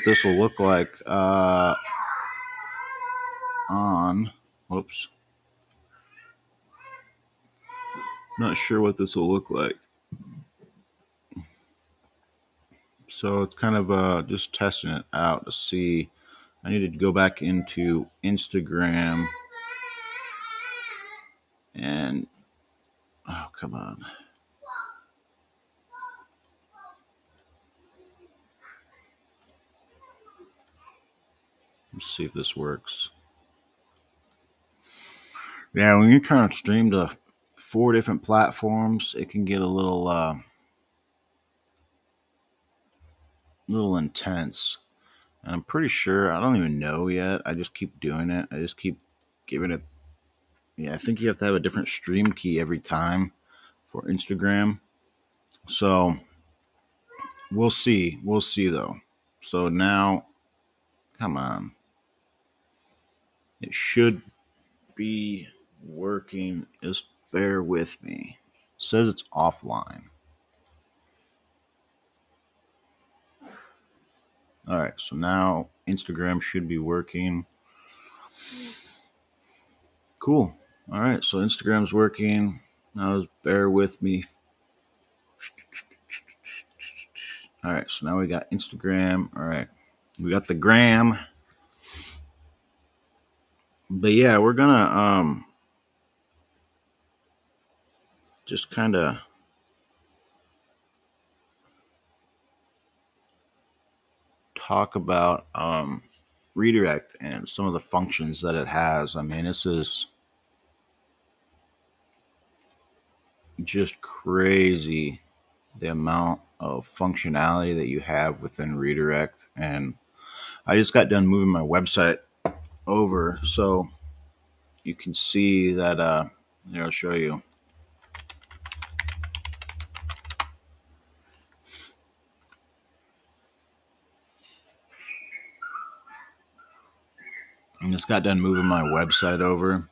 this will look like on, whoops, not sure what this will look like. So it's kind of just testing it out to see. I need to go back into Instagram and, oh, come on. Let's see if this works. Yeah, when you're trying to stream to 4 different platforms, it can get a little intense. And I'm pretty sure, I don't even know yet. I just keep doing it. I just keep giving it. Yeah, I think you have to have a different stream key every time for Instagram. So we'll see. We'll see though. So now, come on. It should be working. Just bear with me. It says it's offline. All right, so now Instagram should be working. Cool. All right, so Instagram's working. Now just bear with me. All right, so now we got Instagram. All right, we got the gram. But yeah, we're gonna just kind of talk about redirect and some of the functions that it has. I mean, this is just crazy, the amount of functionality that you have within redirect. And I just got done moving my website over, so you can see that here, I'll show you. I just got done moving my website over.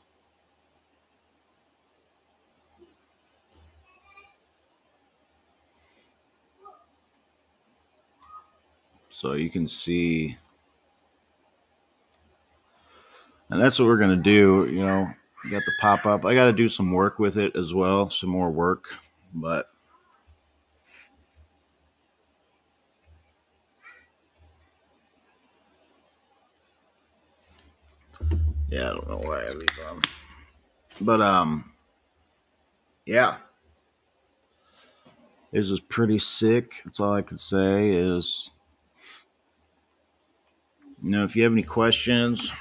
So you can see, and that's what we're going to do. You know, you got the pop up. I got to do some work with it as well, some more work, but yeah, I don't know why I have these on. But yeah. This is pretty sick. That's all I could say is, you know, if you have any questions,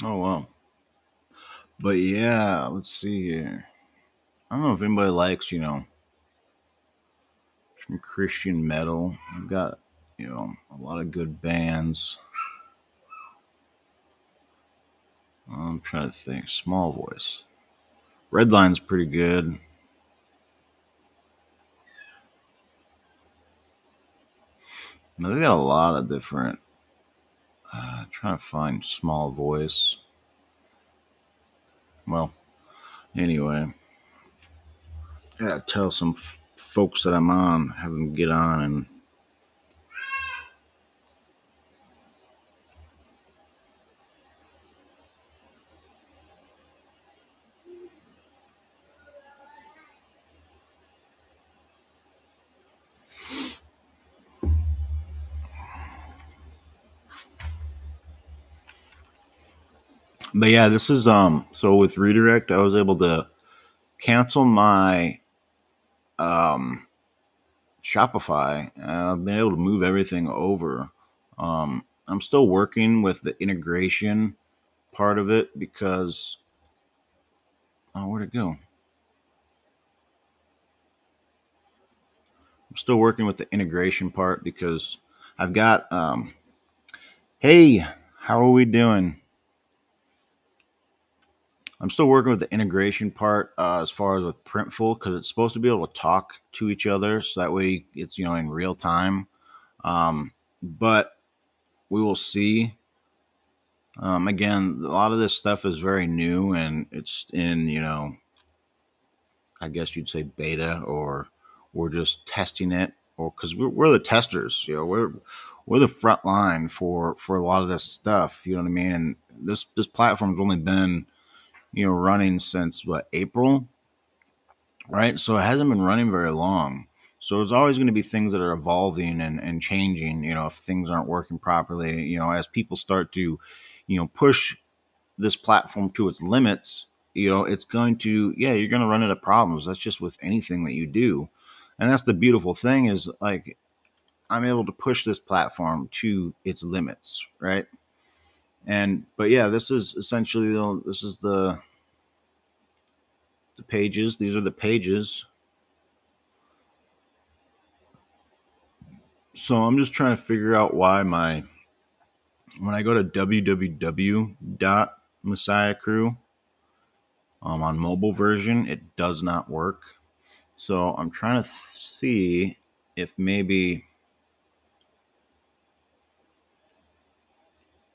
oh well. But yeah, let's see here. I don't know if anybody likes, you know, some Christian metal. I've got, you know, a lot of good bands. I'm trying to think. Small Voice. Redline's pretty good. Now, they got a lot of different. Trying to find Small Voice. Well, anyway, I gotta tell some folks that I'm on, have them get on and. But yeah, this is so with redirect I was able to cancel my Shopify and I've been able to move everything over. I'm still working with the integration part of it because, oh, where'd it go? I'm still working with the integration part because I've got, hey, how are we doing? I'm still working with the integration part as far as with Printful because it's supposed to be able to talk to each other so that way it's in real time. But we will see. Again, a lot of this stuff is very new and it's in I guess you'd say beta, or we're just testing it, or because we're the testers. We're the front line for a lot of this stuff. You know what I mean? And this platform's only been running since what, April, right? So it hasn't been running very long. So there's always going to be things that are evolving and changing. If things aren't working properly, as people start to push this platform to its limits, it's going to, yeah, you're going to run into problems. That's just with anything that you do. And that's the beautiful thing is like, I'm able to push this platform to its limits, right? But yeah, this is essentially this is the pages. These are the pages. So I'm just trying to figure out why when I go to www.messiahcrew on mobile version, it does not work. So I'm trying to see if maybe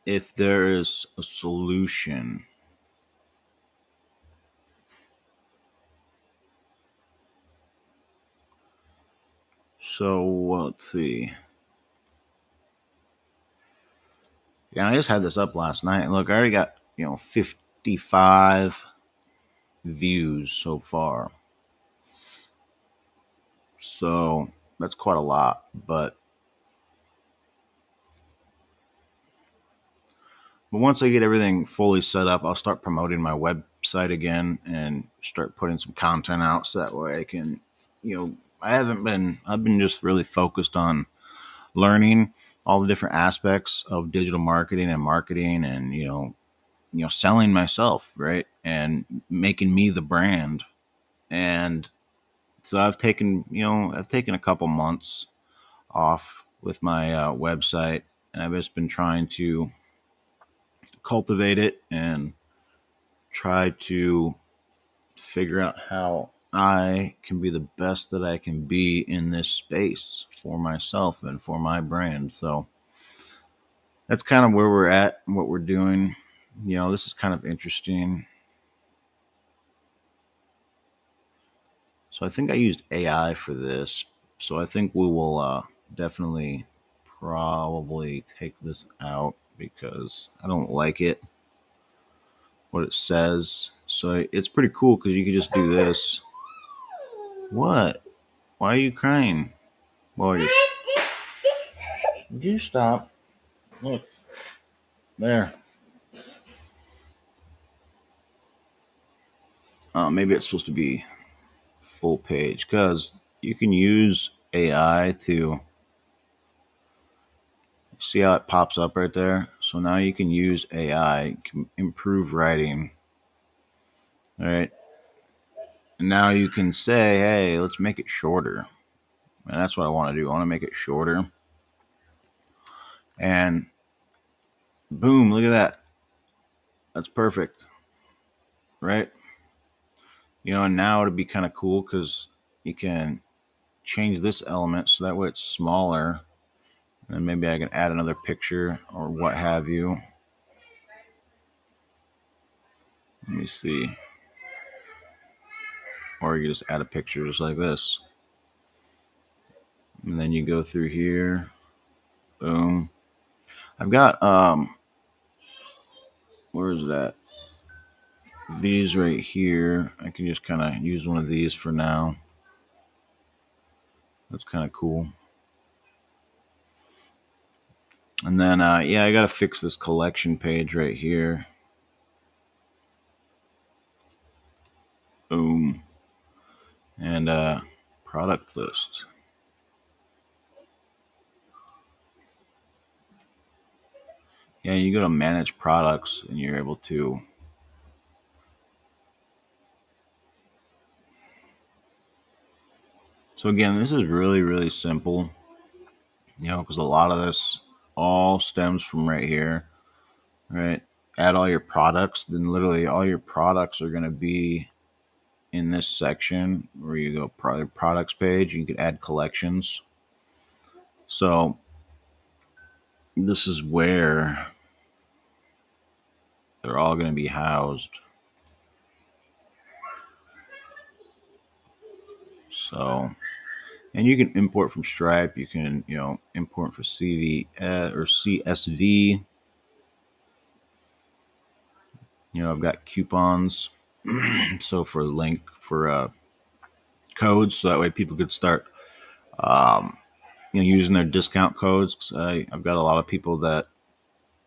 if there is a solution. So let's see. Yeah, I just had this up last night. Look, I already got 55 views so far. So that's quite a lot. But once I get everything fully set up, I'll start promoting my website again and start putting some content out so that way I can, I've been just really focused on learning all the different aspects of digital marketing and, selling myself, right? And making me the brand. And so I've taken a couple months off with my website, and I've just been trying to cultivate it and try to figure out how I can be the best that I can be in this space for myself and for my brand. So that's kind of where we're at and what we're doing. This is kind of interesting. So I think I used AI for this. So I think we will definitely probably take this out because I don't like it, what it says. So it's pretty cool because you can just do this. What? Why are you crying? Well, Did you stop? Look, there. Maybe it's supposed to be full page because you can use AI to see how it pops up right there. So now you can use AI, can improve writing. All right. And now you can say, hey, let's make it shorter. And that's what I want to do. I want to make it shorter. And boom, look at that. That's perfect. Right? And now it'd be kind of cool because you can change this element so that way it's smaller. And maybe I can add another picture or what have you. Let me see. Or you just add a picture just like this. And then you go through here. Boom. I've got where is that? These right here. I can just kind of use one of these for now. That's kind of cool. And then yeah, I got to fix this collection page right here. Boom. And product list. Yeah, you go to manage products and you're able to So again, this is really, really simple, because a lot of this all stems from right here, right? Add all your products, then literally all your products are going to be in this section where you go products page. You could add collections. So this is where they're all going to be housed. So, and you can import from Stripe. You can, import for CV or CSV. I've got coupons. So for link for codes, so that way people could start, using their discount codes. 'Cause I've got a lot of people that,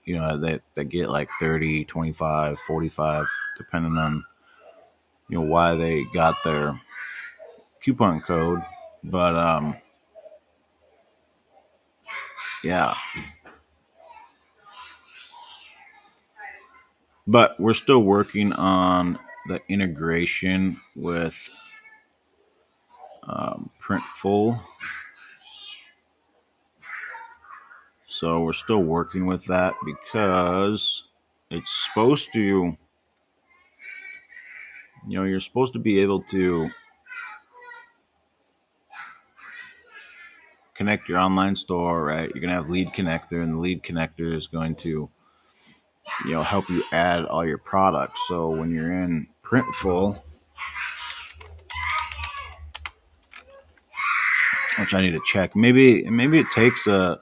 that get like 30, 25, 45, depending on, why they got their coupon code. But, yeah, but we're still working on the integration with Printful. So we're still working with that because it's supposed to, you're supposed to be able to connect your online store, right? You're going to have lead connector, and the lead connector is going to, help you add all your products. So when you're in Printful, which I need to check, maybe it takes a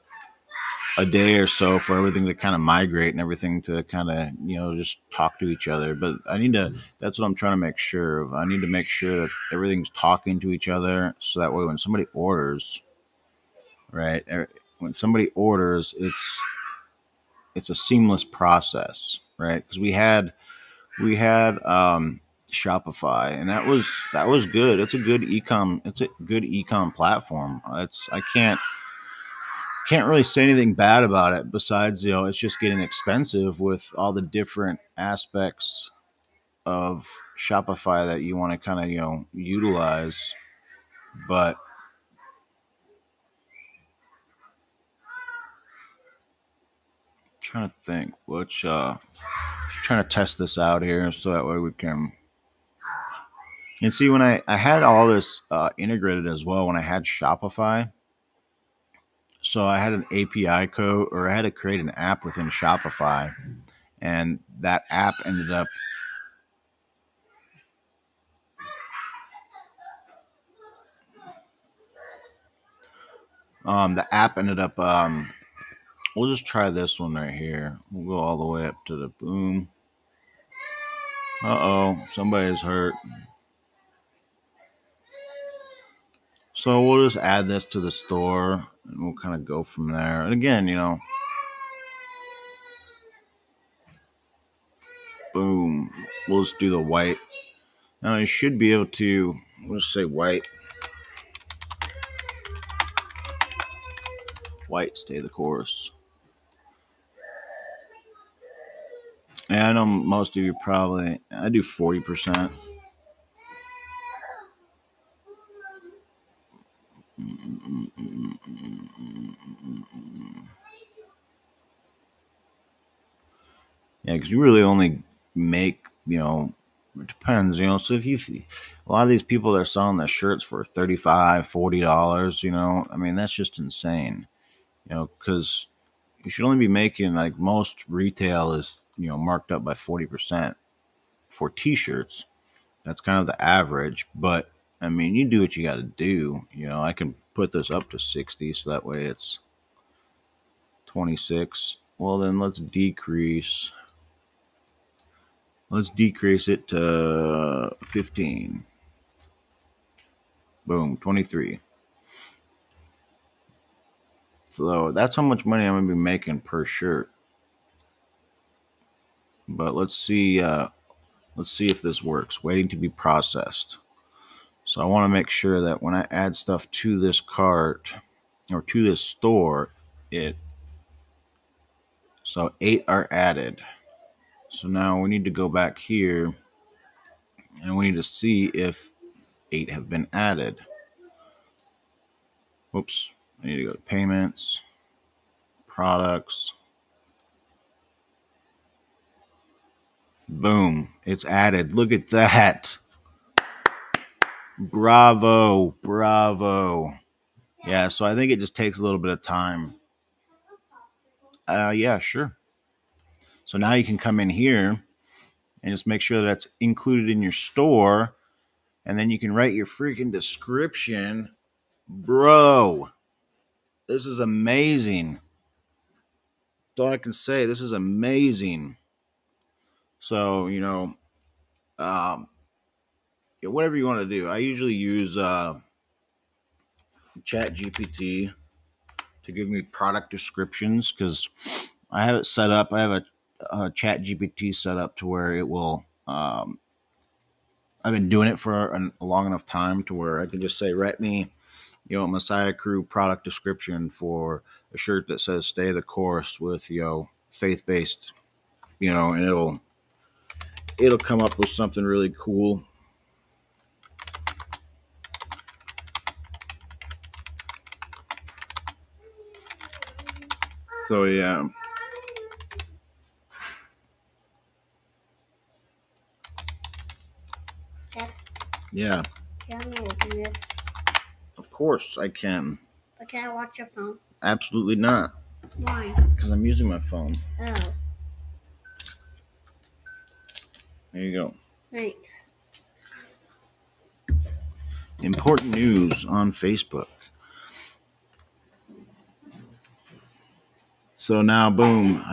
day or so for everything to kind of migrate and everything to kind of, just talk to each other. But that's what I'm trying to make sure of. I need to make sure that everything's talking to each other, so that way when somebody orders, right, when somebody orders, it's a seamless process, right? Because we had Shopify, and that was good. It's a good ecom platform. I can't really say anything bad about it, besides, it's just getting expensive with all the different aspects of Shopify that you want to kind of, utilize. But I'm trying to think which just trying to test this out here, so that way we can. And see, when I had all this integrated as well, when I had Shopify, so I had an API code, or I had to create an app within Shopify, and that app ended up the app ended up we'll just try this one right here. We'll go all the way up to the boom. Somebody's hurt. So we'll just add this to the store, and we'll kind of go from there. And again, boom. We'll just do the white. Now you should be able to, we'll just say white. White, stay the course. And I know most of you probably, I do 40%. Yeah, because you really only make, it depends, so if a lot of these people that are selling their shirts for $35, $40, I mean, that's just insane, because you should only be making, like, most retail is, marked up by 40% for t-shirts. That's kind of the average, but I mean, you do what you got to do. I can put this up to 60, so that way it's 26. Well, then let's decrease it to 15. Boom, 23. So that's how much money I'm going to be making per shirt. But let's see if this works. Waiting to be processed. So I want to make sure that when I add stuff to this cart or to this store, so 8 are added. So now we need to go back here, and we need to see if 8 have been added. Whoops. I need to go to payments, products. Boom. It's added. Look at that. Bravo. Bravo. Yeah, so I think it just takes a little bit of time. Yeah, sure. So now you can come in here and just make sure that that's included in your store. And then you can write your freaking description. Bro, this is amazing. That's all I can say. This is amazing. So, um, whatever you want to do. I usually use Chat GPT to give me product descriptions because I have it set up. I have a Chat GPT set up to where it will. I've been doing it for a long enough time to where I can just say, write me, Messiah Crew product description for a shirt that says "Stay the course" with faith based, and it'll come up with something really cool. So yeah. Dad, Yeah. can I open this? Of course I can. But can I watch your phone? Absolutely not. Why? Because I'm using my phone. Oh. There you go. Thanks. Important news on Facebook. So now, boom,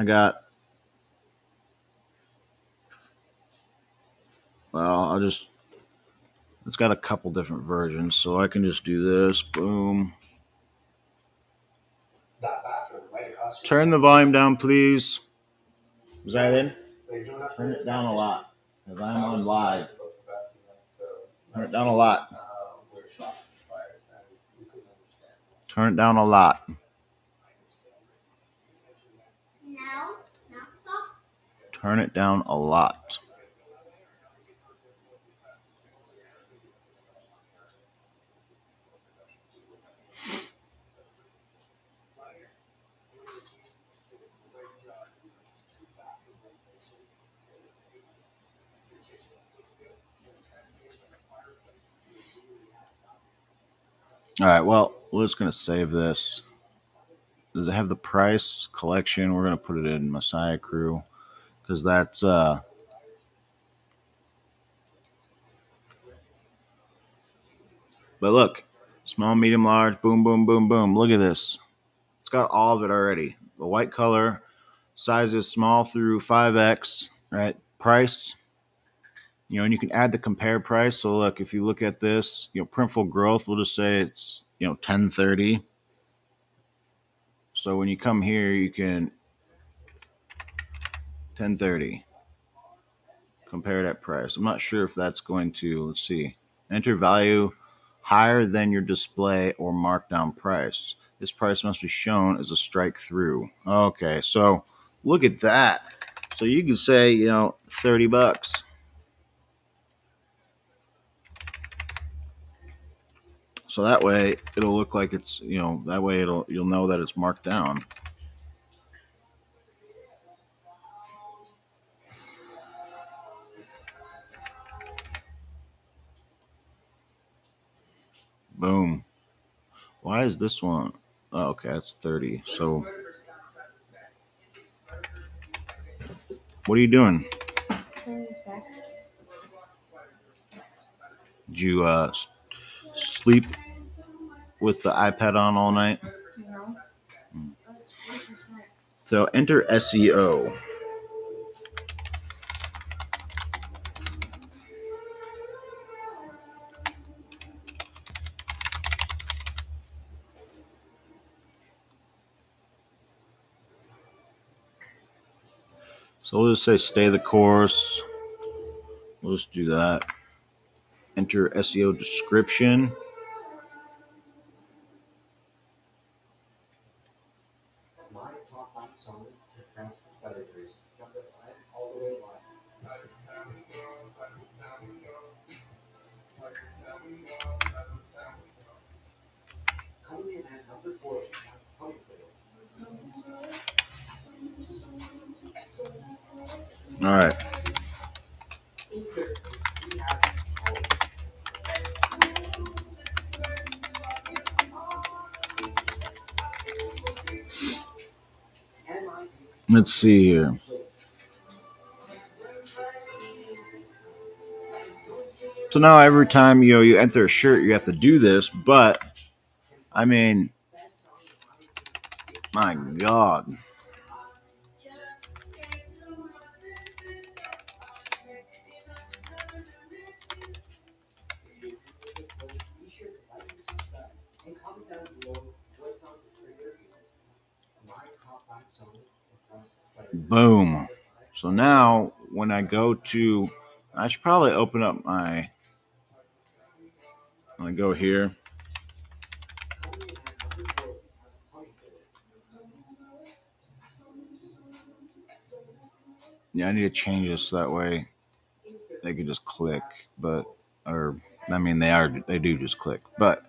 it's got a couple different versions, so I can just do this. Boom. Turn the volume down, please. Was that in? Turn it down a lot, because I'm on live. Turn it down a lot. Turn it down a lot. Now stop. Turn it down a lot. All right, well, we're just going to save this. Does it have the price collection? We're going to put it in Messiah Crew because that's but look, small, medium, large, boom, boom, boom, boom. Look at this. It's got all of it already. The white color, sizes small through 5X, right? Price, and you can add the compare price. So look, if you look at this, printful growth, we'll just say it's 1030. So when you come here, you can 1030 compare that price. I'm not sure if that's going to, let's see, enter value higher than your display or markdown price. This price must be shown as a strike through. Okay, so look at that. So you can say, $30. So that way it'll look like it's, that way you'll know that it's marked down. Boom. Why is this one? Oh, okay, that's 30. So what are you doing? Did you sleep with the iPad on all night? No. So enter SEO. So we'll just say stay the course. We'll just do that. Enter SEO description. All right. Let's see here. So now every time you enter a shirt, you have to do this. But I mean, my God. Boom. So now when I go to, I should probably open up my. I go here. Yeah, I need to change this so that way they can just click. But or I mean they do just click. But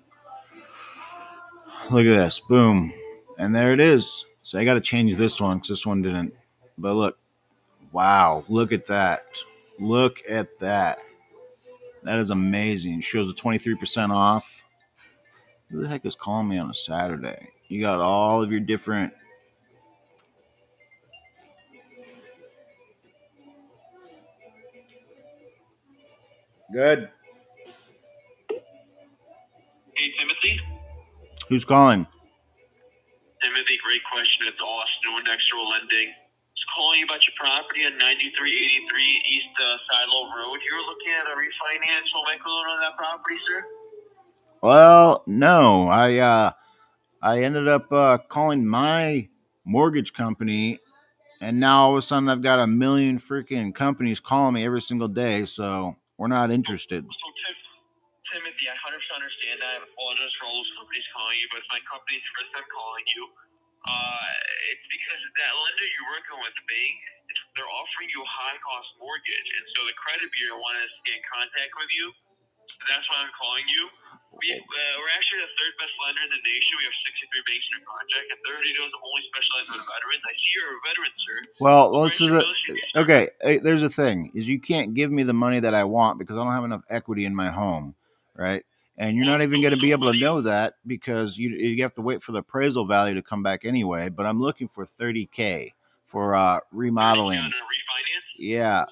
look at this. Boom. And there it is. So I got to change this one because this one didn't. But look. Wow. Look at that. Look at that. That is amazing. It shows a 23% off. Who the heck is calling me on a Saturday? You got all of your different. Good. Hey, Timothy. Who's calling? Timothy, great question. It's Austin with Next Door Lending. Just calling you about your property on 9383 East Silo Road. You were looking at a refinance home equity loan on that property, sir? Well, no. I ended up calling my mortgage company, and now all of a sudden I've got a million freaking companies calling me every single day. So we're not interested. Timothy, I 100% understand that. I apologize for all those companies calling you, but it's my company's first time calling you. It's because that lender you're working with, the bank, they're offering you a high-cost mortgage, and so the credit bureau wanted us to get in contact with you. That's why I'm calling you. We're actually the third best lender in the nation. We have 63 banks under contract, and 30 of those only specialize with veterans. I see you're a veteran, sir. Well, okay. There's a thing is you can't give me the money that I want because I don't have enough equity in my home, right? And you're not even going to be able to know that because you have to wait for the appraisal value to come back anyway. But I'm looking for $30K for remodeling. 30K on a refinance? Yeah.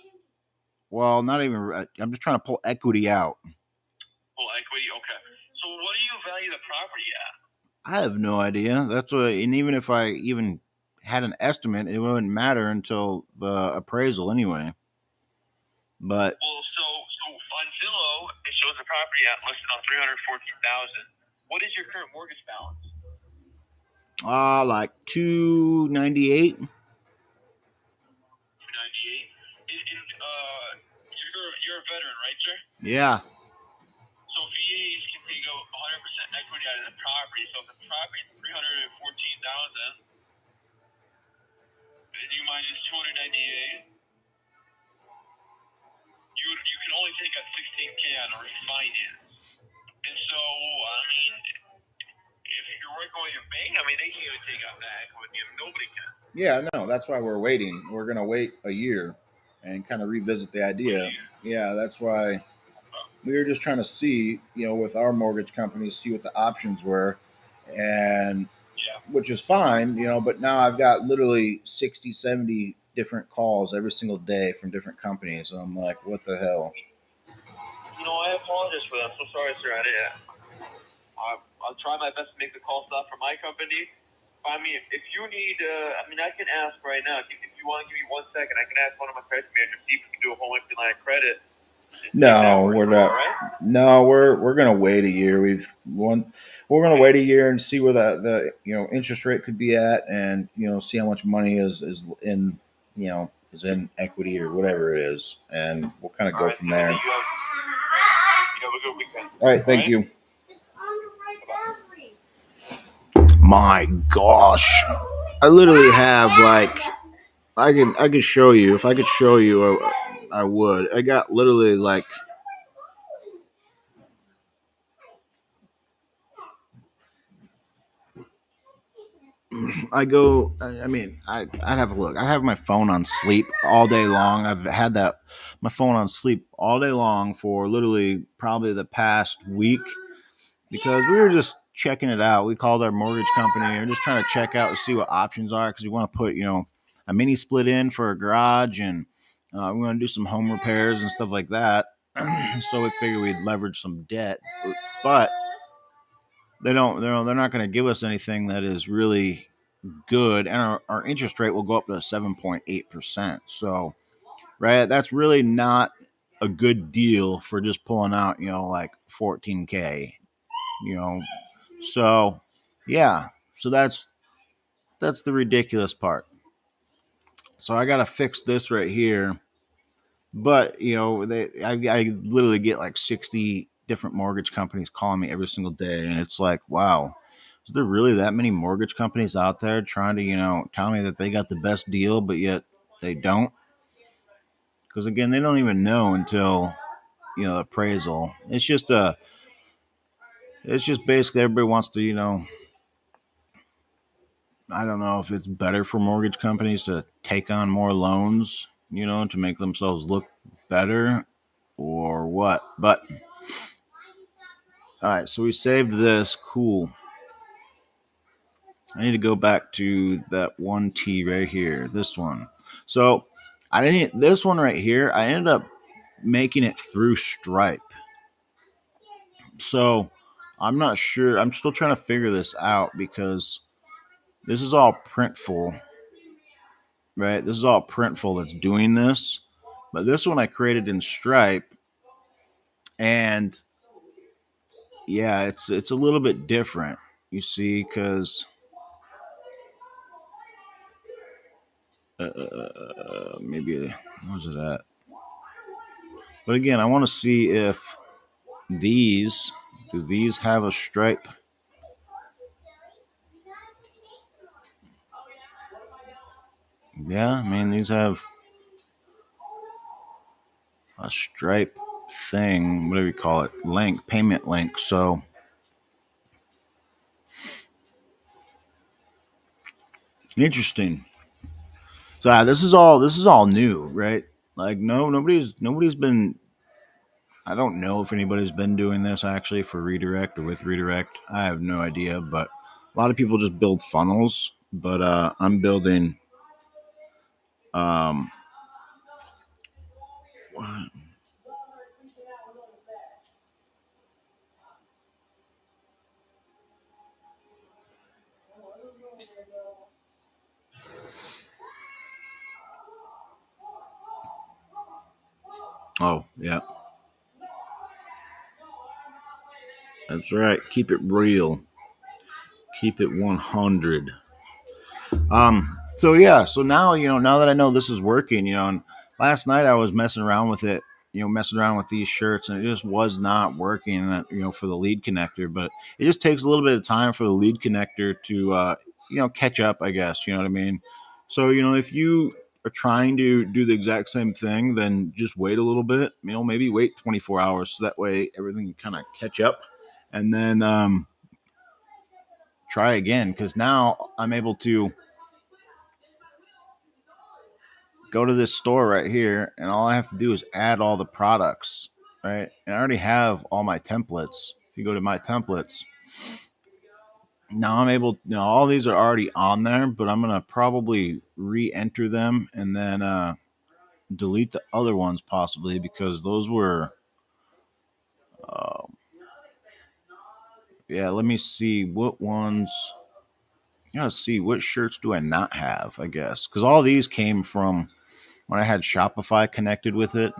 Well, not even. I'm just trying to pull equity out. Pull equity, okay. So what do you value the property at? I have no idea. That's what. And even if I even had an estimate, it wouldn't matter until the appraisal anyway. But Well, so on Zillow, it shows the property at listed on 314,000. What is your current mortgage balance? like 298. 298. You're a veteran, right, sir? Yeah. So VAs can take out 100% equity out of the property. So if the property is 314,000, and you minus 298, you can only take out 16K on a refinance. And so, I mean, if you're working with your bank, I mean, they can't even take out that equity. Nobody can. Yeah, no, that's why we're waiting. We're going to wait a year and kind of revisit the idea. Yeah, that's why we were just trying to see, with our mortgage company, see what the options were. And Yeah. which is fine, but now I've got literally 60, 70 different calls every single day from different companies. And I'm like, what the hell? I apologize for that. I'm so sorry, sir. I'll try my best to make the call stop for my company. I mean, if you need, I can ask right now. If you want to give me 1 second, I can ask one of my credit managers, see if we can do a home equity line of credit. No, we're not. Right? No, we're gonna wait a year. We're gonna wait a year and see where the interest rate could be at, and see how much money is in is in equity or whatever it is, and we'll kind of go from there. You have a good weekend. All right, thank you. My gosh, I literally have like I could show you if I could show you I would. I got literally like. I go. I mean, I'd have a look. I have my phone on sleep all day long. I've had that my phone on sleep all day long for literally probably the past week because we were just checking it out. We called our mortgage company and we're just trying to check out and see what options are because we want to put a mini split in for a garage and we want to do some home repairs and stuff like that. So we figured we'd leverage some debt, but they're not going to give us anything that is really good, and our interest rate will go up to 7.8%. So, right, that's really not a good deal for just pulling out, like 14K, you know. So, yeah, so that's the ridiculous part. So I got to fix this right here. But, I literally get like 60 different mortgage companies calling me every single day, and it's like, wow, is there really that many mortgage companies out there trying to, tell me that they got the best deal, but yet they don't? Because again, they don't even know until the appraisal. It's just basically everybody wants to, I don't know if it's better for mortgage companies to take on more loans, to make themselves look better or what. But all right, so we saved this. Cool. I need to go back to that one T right here. This one. So I didn't. This one right here. I ended up making it through Stripe. So I'm not sure. I'm still trying to figure this out because this is all Printful, right? This is all Printful that's doing this. But this one I created in Stripe, and yeah, it's a little bit different. You see, because maybe where's it at? But again, I want to see if these do these have a Stripe. Yeah, I mean these have a Stripe thing, whatever you call it, link, payment link. So interesting. So this is all new, right? Like nobody's been. I don't know if anybody's been doing this actually for redirect or with redirect. I have no idea, but a lot of people just build funnels. But I'm building. Um, oh yeah, that's right. Keep it real. Keep it 100. So yeah, so now now that I know this is working, and last night I was messing around with it, messing around with these shirts, and it just was not working, for the lead connector. But it just takes a little bit of time for the lead connector to, catch up, I guess. You know what I mean? So if you are trying to do the exact same thing, then just wait a little bit. Maybe wait 24 hours so that way everything can kind of catch up, and then try again because now I'm able to go to this store right here, and all I have to do is add all the products, right? And I already have all my templates. If you go to my templates, now I'm able, all these are already on there, but I'm going to probably re-enter them and then delete the other ones possibly because those were, uh, yeah, let me see what ones, I gotta see what shirts do I not have, I guess. Because all these came from when I had Shopify connected with it.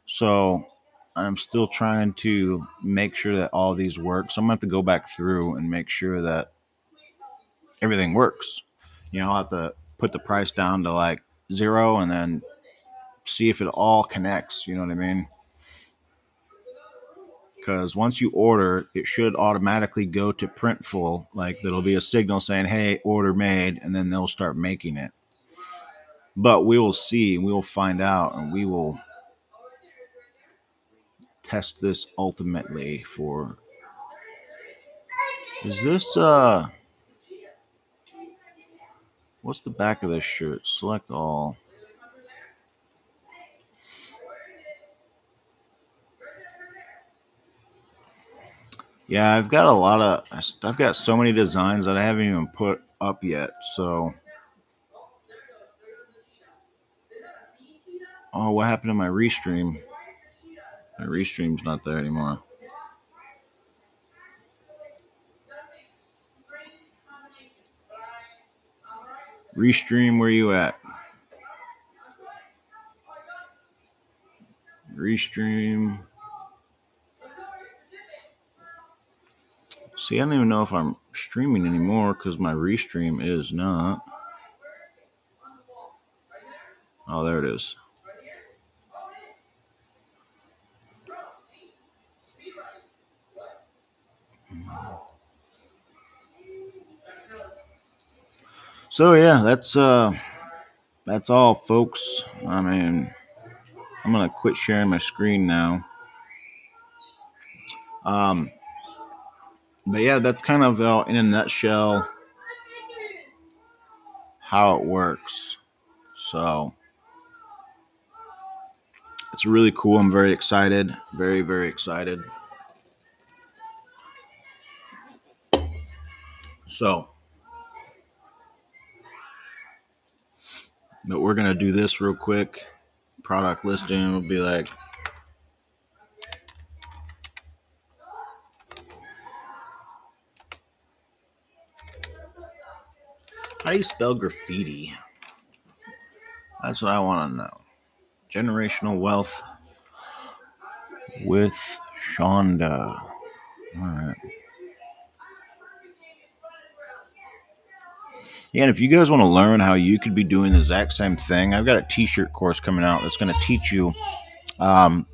So I'm still trying to make sure that all these work. So I'm gonna have to go back through and make sure that everything works. I'll have to put the price down to like 0 and then see if it all connects. You know what I mean? Because once you order, it should automatically go to Printful. Like there'll be a signal saying, "Hey, order made," and then they'll start making it. But we will see, we will find out, and we will test this ultimately for. Is this What's the back of this shirt? Select all. Yeah, I've got I've got so many designs that I haven't even put up yet. So, oh, what happened to my restream? My restream's not there anymore. Restream, where you at? Restream. See, I don't even know if I'm streaming anymore because my restream is not. Oh, there it is. So yeah, that's all, folks. I mean, I'm gonna quit sharing my screen now. Um, but yeah, that's kind of in a nutshell how it works. So it's really cool. I'm very excited. Very, very excited. So, but we're gonna do this real quick. Product listing will be like, how do you spell graffiti? That's what I want to know. Generational wealth with Shonda. All right. Yeah, and if you guys want to learn how you could be doing the exact same thing, I've got a t-shirt course coming out that's going to teach you how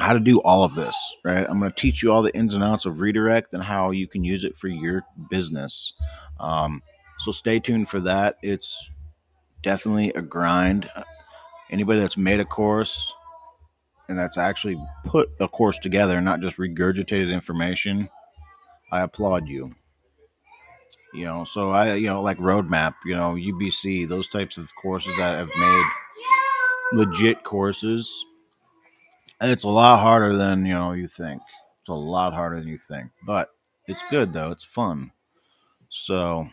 to do all of this, right? I'm going to teach you all the ins and outs of redirect and how you can use it for your business. So stay tuned for that. It's definitely a grind. Anybody that's made a course and that's actually put a course together, not just regurgitated information, I applaud you. So like Roadmap, UBC, those types of courses that have made legit courses. And it's a lot harder than, you think. It's a lot harder than you think. But it's good, though. It's fun. So,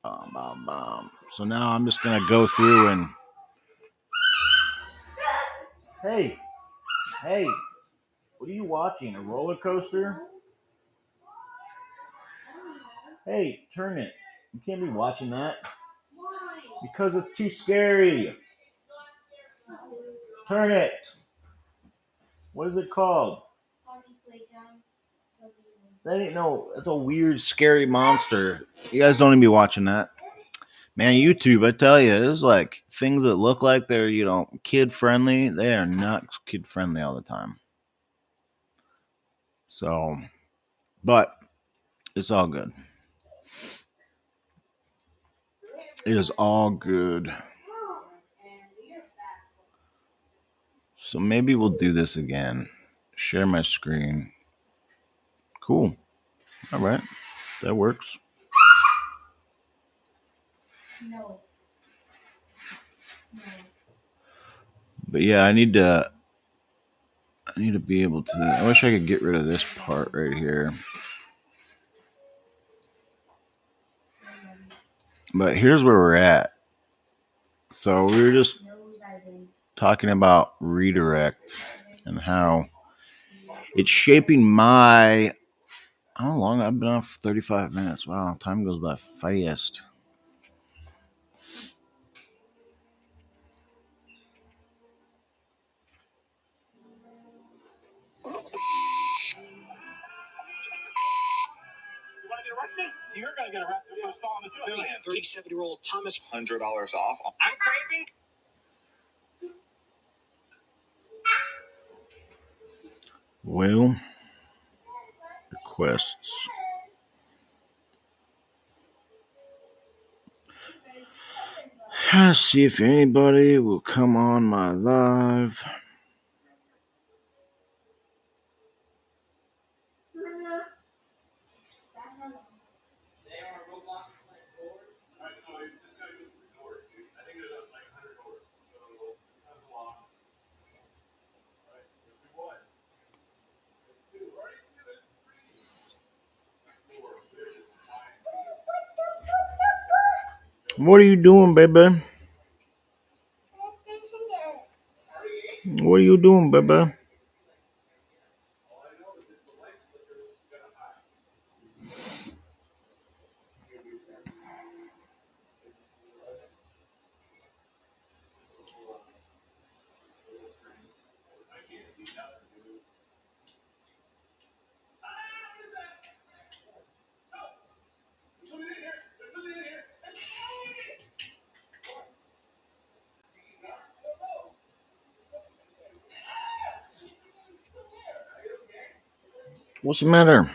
so now I'm just going to go through and. Hey, hey, what are you watching? A roller coaster? Hey, turn it. You can't be watching that. Because it's too scary. Turn it. What is it called? That ain't no. It's a weird, scary monster. You guys don't even be watching that. Man, YouTube, I tell you, it's like things that look like they're, kid friendly. They are not kid friendly all the time. So, but it's all good. It is all good. So maybe we'll do this again. Share my screen. Cool. All right. That works. No. But yeah, I need to be able to. I wish I could get rid of this part right here. But here's where we're at. So we were just talking about redirect and how it's shaping my. How long? I've been on for 35 minutes. Wow, time goes by fast. You're gonna get arrested for assault on a civilian. 37-year-old Thomas, $100 off. I'm craving. Well, requests. Trying to see if anybody will come on my live. What are you doing, baby? What are you doing, baby? What's the matter?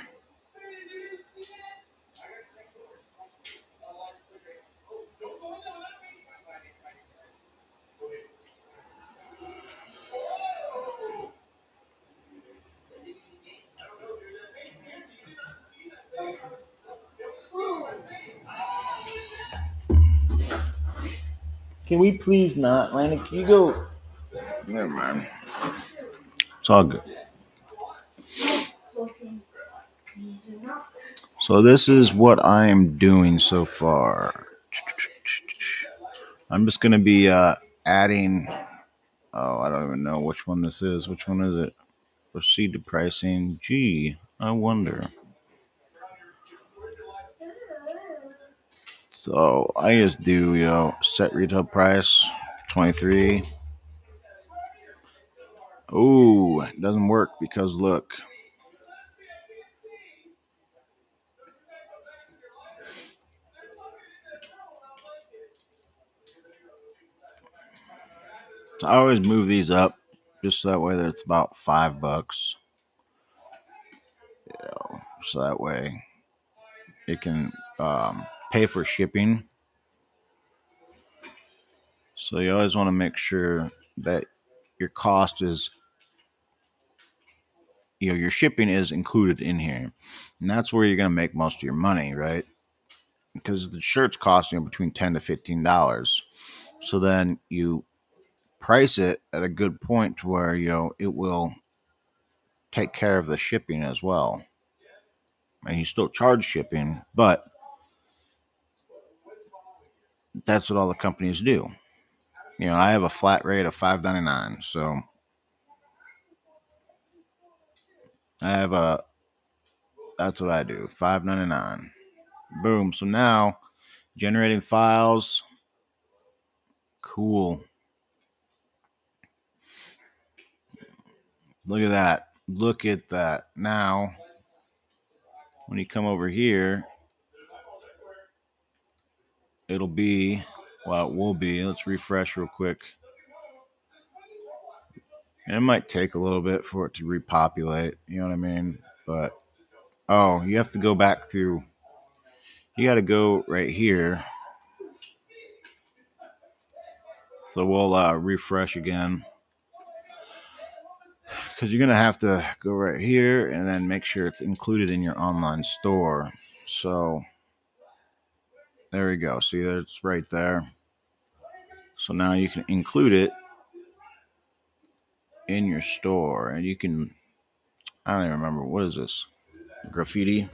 Can we please not, Landon? Can you go? Never mind. It's all good. So this is what I am doing so far. I'm just going to be adding. Oh, I don't even know which one this is. Which one is it? Proceed to pricing. Gee, I wonder. So I just do, set retail price 23. Ooh, it doesn't work because look. I always move these up just so that way that it's about $5. So that way it can pay for shipping. So you always want to make sure that your cost is, your shipping is included in here. And that's where you're going to make most of your money, right? Because the shirt's costing between $10 to $15. So then you price it at a good point to where, it will take care of the shipping as well. And you still charge shipping, but that's what all the companies do. I have a flat rate of $5.99, so that's what I do, $5.99. Boom. So now generating files, cool. Look at that. Look at that. Now, when you come over here, it will be, let's refresh real quick. And it might take a little bit for it to repopulate, you know what I mean? But, you have to go back through, you got to go right here. So we'll refresh again. Because you're going to have to go right here and then make sure it's included in your online store. So there we go. See, it's right there. So now you can include it in your store. And you can, I don't even remember, what is this? Graffiti?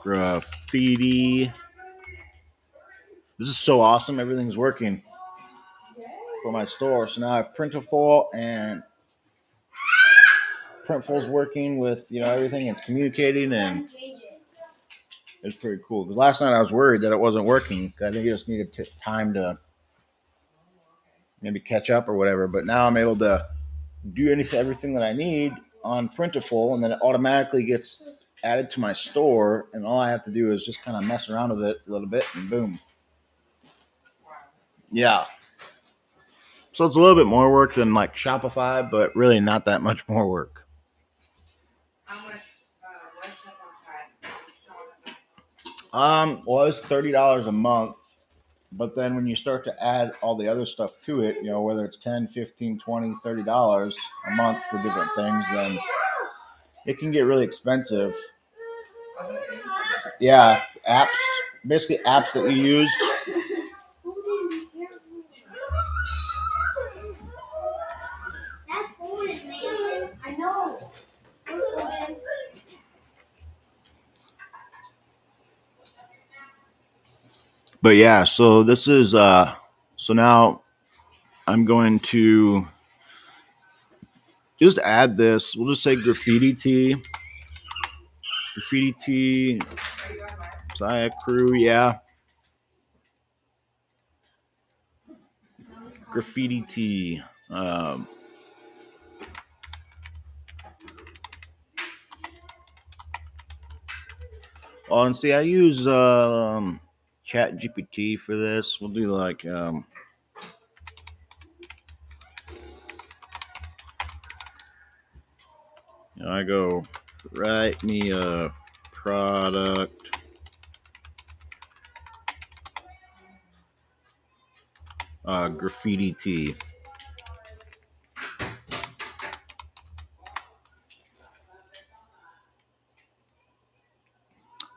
Graffiti. This is so awesome. Everything's working for my store. So now I have Printful, and Printful's working with, everything. It's communicating, and it's pretty cool. Because last night I was worried that it wasn't working. I think it just needed time to maybe catch up or whatever. But now I'm able to do everything that I need on Printful, and then it automatically gets added to my store. And all I have to do is just kind of mess around with it a little bit, and boom. Yeah. So it's a little bit more work than like Shopify, but really not that much more work. Well, it's $30 a month, but then when you start to add all the other stuff to it, whether it's $10, $15, $20, $30 a month for different things, then it can get really expensive. Yeah, basically apps that you use. But yeah, so this is so now I'm going to just add this. We'll just say graffiti tee, Saya crew, yeah, graffiti tee. Um, oh, and see, I use Chat GPT for this. We'll do like I go write me a product graffiti tee.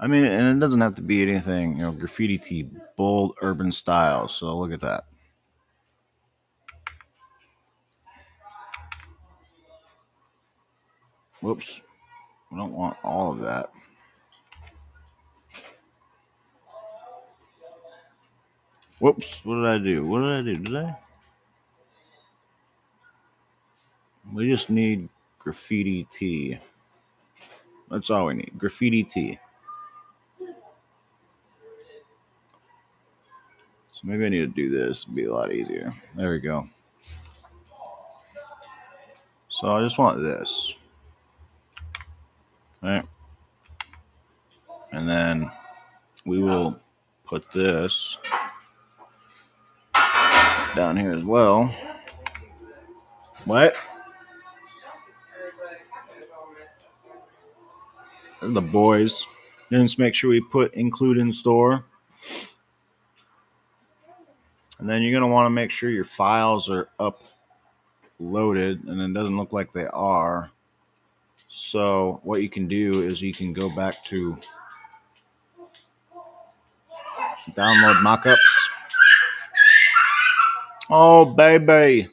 I mean, and it doesn't have to be anything, graffiti tee, bold urban style. So look at that. Whoops. I don't want all of that. Whoops. What did I do? What did I do? Did I? We just need graffiti tee. That's all we need. Graffiti tee. So maybe I need to do this. It'd be a lot easier. There we go. So I just want this. All right. And then we will put this down here as well. What? The boys. Then just make sure we put include in store. And then you're going to want to make sure your files are uploaded and it doesn't look like they are. So what you can do is you can go back to download mockups. Oh, baby.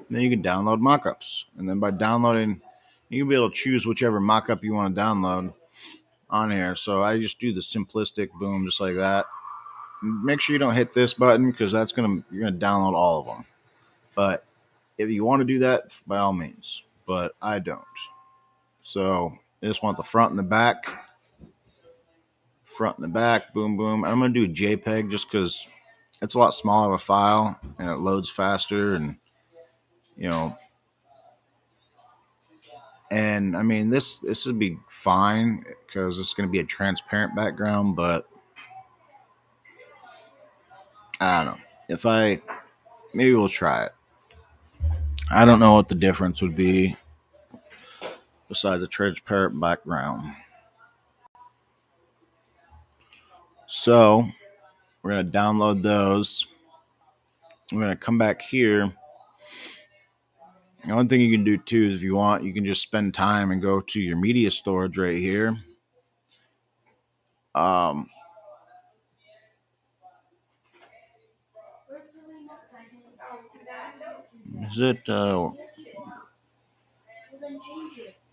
Then you can download mockups. And then by downloading, you can be able to choose whichever mockup you want to download on here. So I just do the simplistic, boom, just like that. Make sure you don't hit this button because you're gonna download all of them. But if you want to do that, by all means. But I don't. So I just want the front and the back. Front and the back, boom, boom. I'm gonna do JPEG just because it's a lot smaller of a file and it loads faster, and and I mean this would be fine because it's gonna be a transparent background, but I don't know. Maybe we'll try it. I don't know what the difference would be besides a transparent background. So we're going to download those. We're going to come back here. The one thing you can do too is if you want, you can just spend time and go to your media storage right here. Is it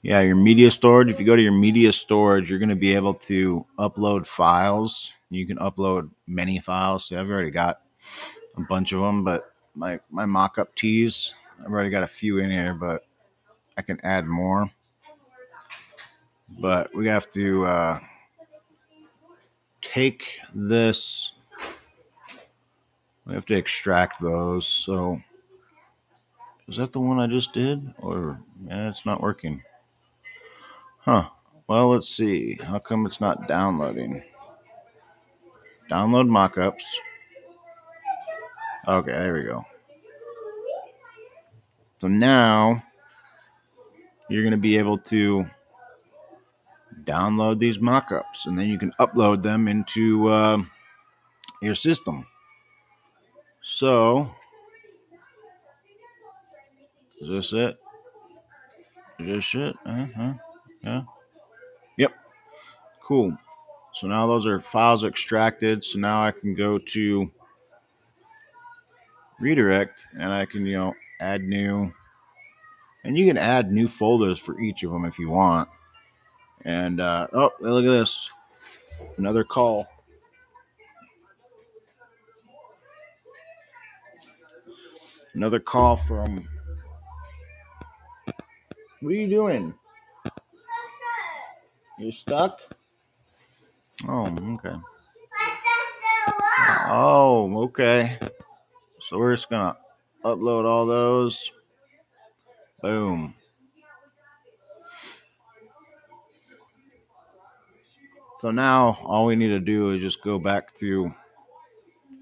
yeah, your media storage. If you go to your media storage, you're going to be able to upload files. You can upload many files. So I've already got a bunch of them, but my mock-up tees, I've already got a few in here, but I can add more. But we have to take this. We have to extract those. So is that the one I just did? Or it's not working. Huh. Well, let's see. How come it's not downloading? Download mockups. Okay, there we go. So now you're going to be able to download these mockups, and then you can upload them into your system. So, is this it? Is this it? Yeah. Yep. Cool. So now those are files extracted. So now I can go to redirect, and I can add new, and you can add new folders for each of them if you want. And oh, look at this, another call. Another call from. What are you doing? You stuck? Oh, okay. Oh, okay. So we're just gonna upload all those. Boom. So now all we need to do is just go back through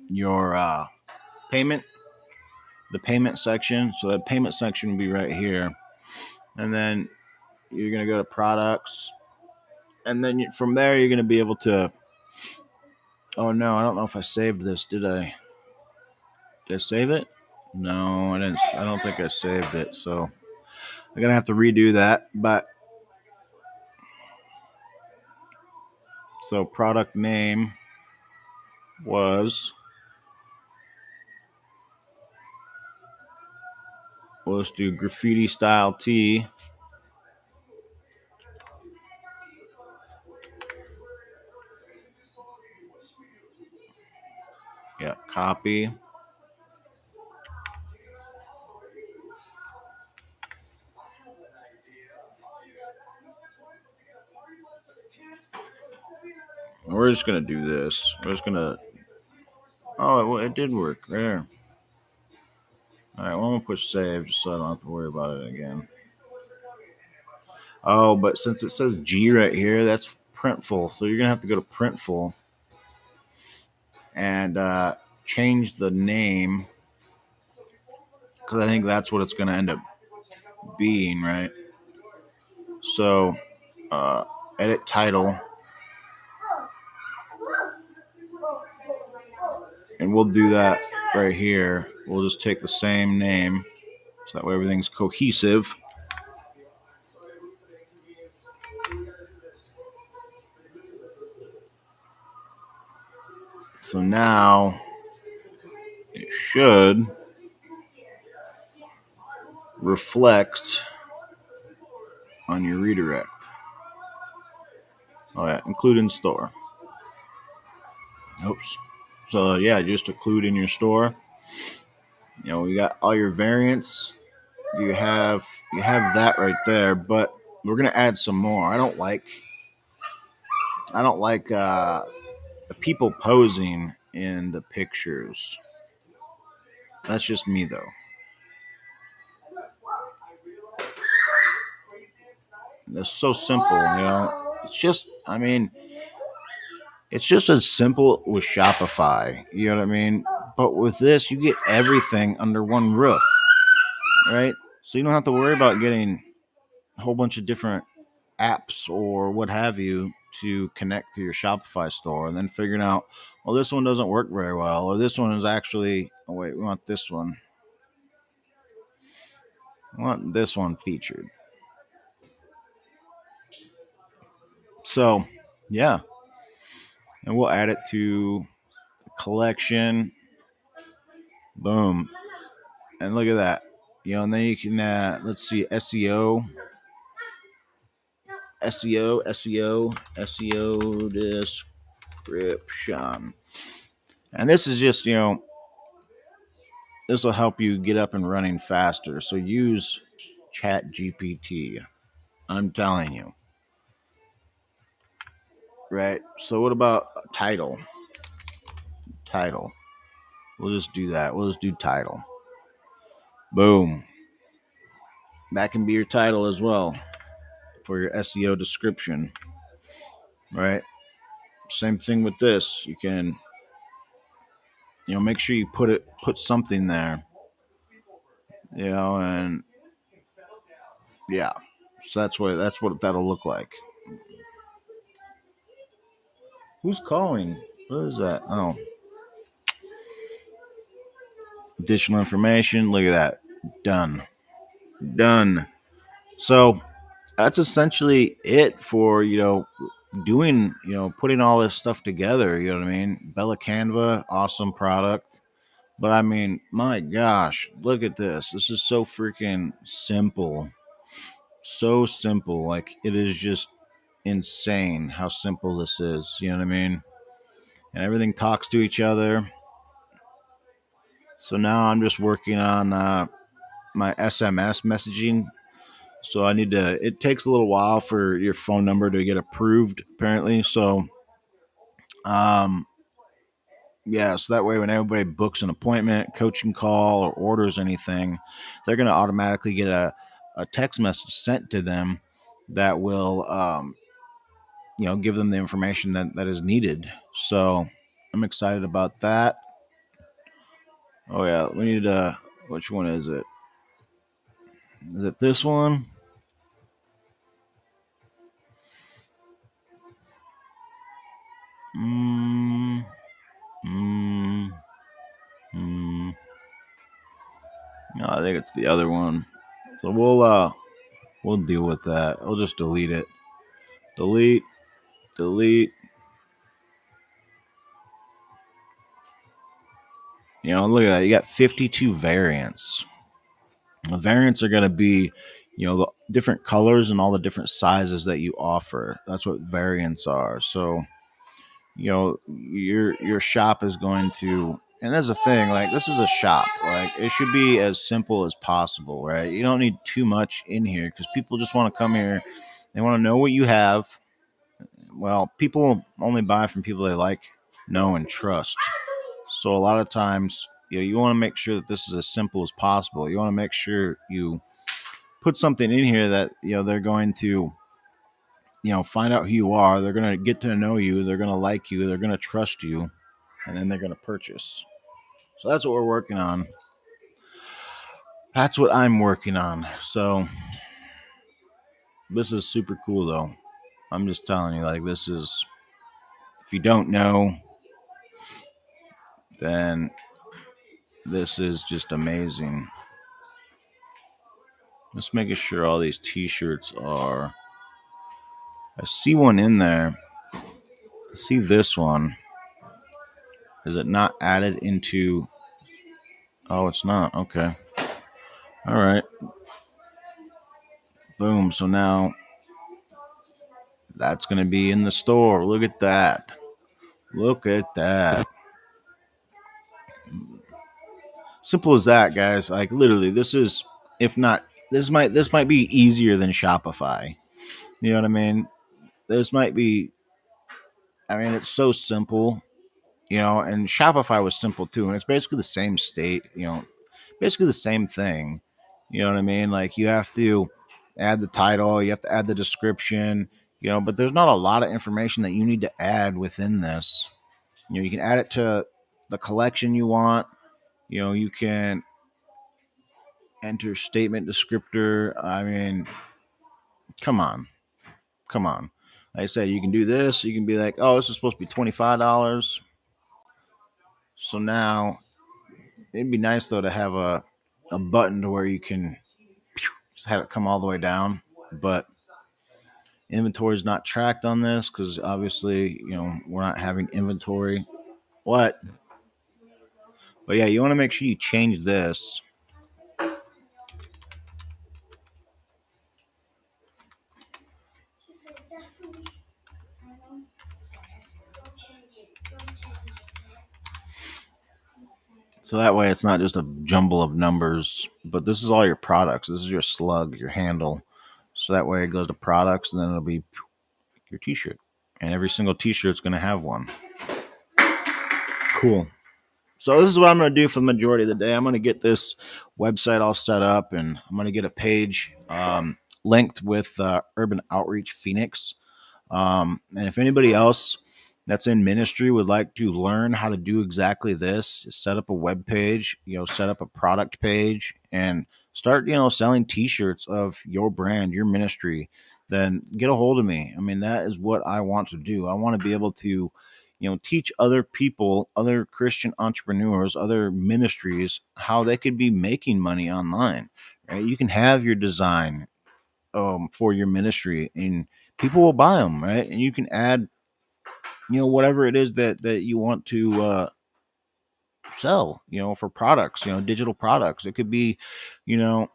your payment, the payment section. So that payment section will be right here. And then you're going to go to products. And then from there, you're going to be able to. Oh, no, I don't know if I saved this. Did I? Did I save it? No, I didn't. I don't think I saved it. So I'm going to have to redo that. But so product name was. Well, let's do graffiti style tee. Yeah, copy. We're just gonna do this. We're just gonna. Oh, it did work there. All right, well, I'm gonna push save just so I don't have to worry about it again. Oh, but since it says G right here, that's printful. So you're gonna have to go to printful and change the name because I think that's what it's gonna end up being, right? So edit title, and we'll do that right here. We'll just take the same name so that way everything's cohesive. So now it should reflect on your redirect. Oh yeah, include in store. Oops. So yeah, just include in your store. You know, you got all your variants. You have that right there, but we're gonna add some more. I don't like the people posing in the pictures. That's just me though. It's so simple, you know. It's just as simple with Shopify. You know what I mean? But with this, you get everything under one roof, right? So you don't have to worry about getting a whole bunch of different apps or what have you to connect to your Shopify store and then figuring out, well, this one doesn't work very well, or this one is actually, oh, wait, we want this one. I want this one featured. So, yeah. And we'll add it to collection. Boom. And look at that. You know, and then you can, let's see, SEO description. And this is just, you know, this will help you get up and running faster. So use Chat GPT. I'm telling you. Right. So what about title? Title. We'll just do that. We'll just do title. Boom. That can be your title as well for your SEO description. Right. Same thing with this. You can, you know, make sure you put something there. You know, and yeah. So that's what that'll look like. Who's calling? What is that? Oh, additional information. Look at that. Done. Done. So that's essentially it for, you know, doing, you know, putting all this stuff together. You know what I mean? Bella Canva, awesome product. But I mean, my gosh, look at this. This is so freaking simple. So simple. Like, it is just insane how simple this is. You know what I mean? And everything talks to each other. So now I'm just working on my SMS messaging. So I need to. It takes a little while for your phone number to get approved, apparently. So, um, yeah. So that way, when everybody books an appointment, coaching call, or orders anything, they're going to automatically get a text message sent to them that will, give them the information that is needed. So I'm excited about that. Oh yeah, we need which one is it? Is it this one? Mm, mm, mm. No, I think it's the other one. So we'll deal with that. I'll just delete it. Delete, delete. Look at that. You got 52 variants. The variants are going to be, the different colors and all the different sizes that you offer. That's what variants are. So, your shop is going to, and that's the thing, like, this is a shop, like, it should be as simple as possible, right? You don't need too much in here because people just want to come here. They want to know what you have. Well, people only buy from people they like, know, and trust. So a lot of times, you want to make sure that this is as simple as possible. You want to make sure you put something in here that they're going to find out who you are. They're going to get to know you. They're going to like you. They're going to trust you, and then they're going to purchase. So that's what we're working on. That's what I'm working on. So this is super cool, though. I'm just telling you, like, this is, if you don't know, then this is just amazing. Just making sure all these t-shirts are. I see one in there. I see this one. Is it not added into? Oh, it's not. Okay. All right. Boom. So now that's going to be in the store. Look at that. Look at that. Simple as that, guys. Like, literally, this is, if not, this might be easier than Shopify. You know what I mean? This might be. I mean, it's so simple. And Shopify was simple too, and it's basically the same state. Basically the same thing. You know what I mean? Like, you have to add the title, you have to add the description. But there's not a lot of information that you need to add within this. You can add it to the collection you want. You can enter statement descriptor. I mean, come on, come on. Like I said, you can do this. You can be like, oh, this is supposed to be $25. So now it'd be nice though to have a button to where you can just have it come all the way down. But inventory is not tracked on this because obviously, we're not having inventory. What? But yeah, you want to make sure you change this. So that way it's not just a jumble of numbers, but this is all your products. This is your slug, your handle. So that way it goes to products and then it'll be your t-shirt. And every single t-shirt's going to have one. Cool. So this is what I'm going to do for the majority of the day. I'm going to get this website all set up, and I'm going to get a page linked with Urban Outreach Phoenix. And if anybody else that's in ministry would like to learn how to do exactly this, set up a web page, set up a product page, and start, selling t-shirts of your brand, your ministry, then get a hold of me. I mean, that is what I want to do. I want to be able to, teach other people, other Christian entrepreneurs, other ministries, how they could be making money online. Right? You can have your design for your ministry, and people will buy them, right? And you can add, whatever it is that you want to sell, for products, digital products. It could be, you know,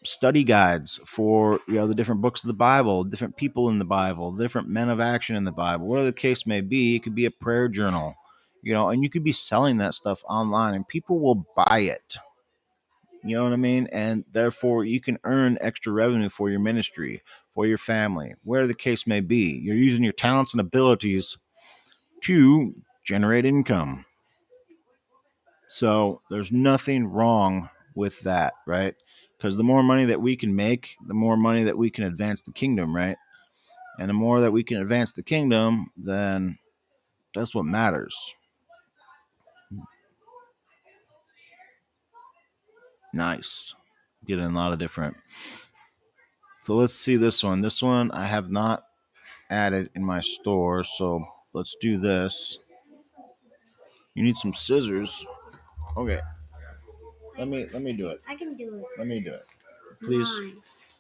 study guides for the different books of the Bible, different people in the Bible, different men of action in the Bible, whatever the case may be. It could be a prayer journal. and you could be selling that stuff online and people will buy it. You know what I mean? And therefore, you can earn extra revenue for your ministry, for your family, where the case may be. You're using your talents and abilities to generate income. So there's nothing wrong with that, right? Because the more money that we can make, the more money that we can advance the kingdom, right? And the more that we can advance the kingdom, then that's what matters. Nice. Getting a lot of different. So let's see this one. This one I have not added in my store, so let's do this. You need some scissors. Okay. Let me do it. I can do it. Let me do it. Please.